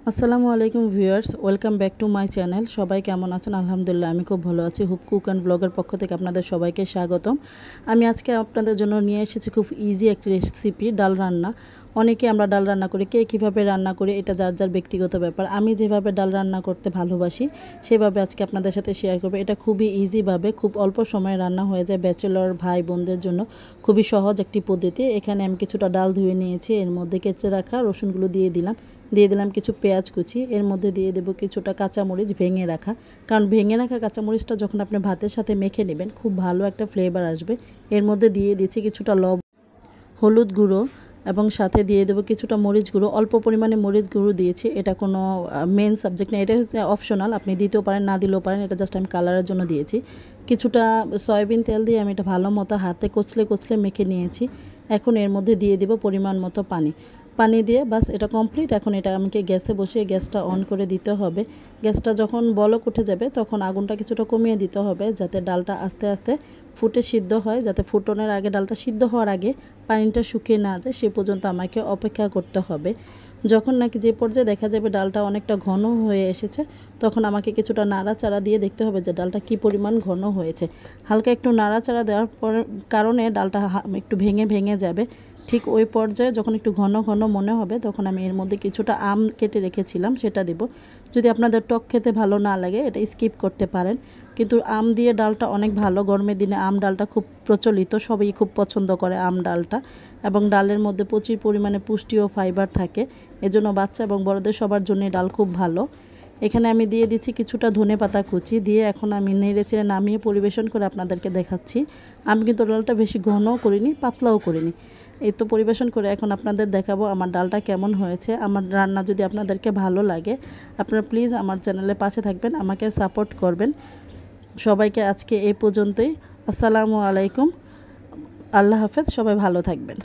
আসসালামু আলাইকুম viewers, welcome back to my channel. সবাই কেমন আছেন? আলহামদুলিল্লাহ আমি খুব ভালো আছি। হুপ কুক অ্যান্ড ব্লগের পক্ষ থেকে আপনাদের সবাইকে স্বাগতম। আমি আজকে আপনাদের জন্য নিয়ে এসেছি খুব ইজি একটি রেসিপি, ডাল রান্না। অনেকে আমরা ডাল রান্না করি, কে কীভাবে রান্না করি এটা যার যার ব্যক্তিগত ব্যাপার। আমি যেভাবে ডাল রান্না করতে ভালোবাসি সেভাবে আজকে আপনাদের সাথে শেয়ার করবো। এটা খুবই ইজিভাবে খুব অল্প সময়ে রান্না হয়ে যায়। ব্যাচেলর ভাই বোনদের জন্য খুবই সহজ একটি পদ্ধতি। এখানে আমি কিছুটা ডাল ধুয়ে নিয়েছি, এর মধ্যে কেটে রাখা রসুনগুলো দিয়ে দিলাম কিছু পেঁয়াজ কুচি, এর মধ্যে দিয়ে দেবো কিছুটা কাঁচামরিচ ভেঙে রাখা, কারণ ভেঙে রাখা কাঁচামরিচটা যখন আপনি ভাতের সাথে মেখে নেবেন খুব ভালো একটা ফ্লেভার আসবে। এর মধ্যে দিয়ে দিচ্ছি কিছুটা হলুদ গুঁড়ো এবং সাথে দিয়ে দেবো কিছুটা মরিচ গুঁড়ো। অল্প পরিমাণে মরিচ গুঁড়ো দিয়েছি, এটা কোনো মেন সাবজেক্ট না, এটা হচ্ছে অপশনাল, আপনি দিতেও পারেন না দিলেও পারেন, এটা জাস্ট আমি কালারের জন্য দিয়েছি। কিছুটা সয়াবিন তেল দিয়ে আমি এটা ভালো মতো হাতে কচলে মেখে নিয়েছি। এখন এর মধ্যে দিয়ে দেবো পরিমাণ মতো পানি দিয়ে বাস এটা কমপ্লিট। এখন এটা আমাকে গ্যাসে বসিয়ে গ্যাসটা অন করে দিতে হবে। গ্যাসটা যখন বলক উঠে যাবে তখন আগুনটা কিছুটা কমিয়ে দিতে হবে, যাতে ডালটা আস্তে আস্তে ফুটে সিদ্ধ হয়, যাতে ফুটনের আগে ডালটা সিদ্ধ হওয়ার আগে পানিটা শুকিয়ে না যায় সে পর্যন্ত আমাকে অপেক্ষা করতে হবে। যখন নাকি যে পর্যায়ে দেখা যাবে ডালটা অনেকটা ঘন হয়ে এসেছে তখন আমাকে কিছুটা নাড়াচাড়া দিয়ে দেখতে হবে যে ডালটা কী পরিমাণ ঘন হয়েছে। হালকা একটু নাড়াচাড়া দেওয়ার কারণে ডালটা একটু ভেঙে যাবে। ঠিক ওই পর্যায়ে যখন একটু ঘন মনে হবে তখন আমি এর মধ্যে কিছুটা আম কেটে রেখেছিলাম সেটা দেব। যদি আপনাদের টক খেতে ভালো না লাগে এটা স্কিপ করতে পারেন, কিন্তু আম দিয়ে ডালটা অনেক ভালো। গরমের দিনে আম ডালটা খুব প্রচলিত, সবাই খুব পছন্দ করে আম ডালটা, এবং ডালের মধ্যে প্রচুর পরিমাণে পুষ্টি ও ফাইবার থাকে, এজন্য বাচ্চা এবং বড়দের সবার জন্য ডাল খুব ভালো। এখানে আমি দিয়ে দিচ্ছি কিছুটা ধনেপাতা কুচি দিয়ে এখন আমি নেড়েচেড়ে নামিয়ে পরিবেশন করে আপনাদেরকে দেখাচ্ছি। আমি কিন্তু ডালটা বেশি ঘনও করিনি পাতলাও করিনি। এই তো পরিবেশন করে এখন আপনাদের দেখাবো আমার ডালটা কেমন হয়েছে। আমার রান্না যদি আপনাদেরকে ভালো লাগে আপনারা প্লিজ আমার চ্যানেলের পাশে থাকবেন, আমাকে সাপোর্ট করবেন। সবাইকে আজকে এই পর্যন্তই। আসসালামু আলাইকুম, আল্লাহ হাফেজ, সবাই ভালো থাকবেন।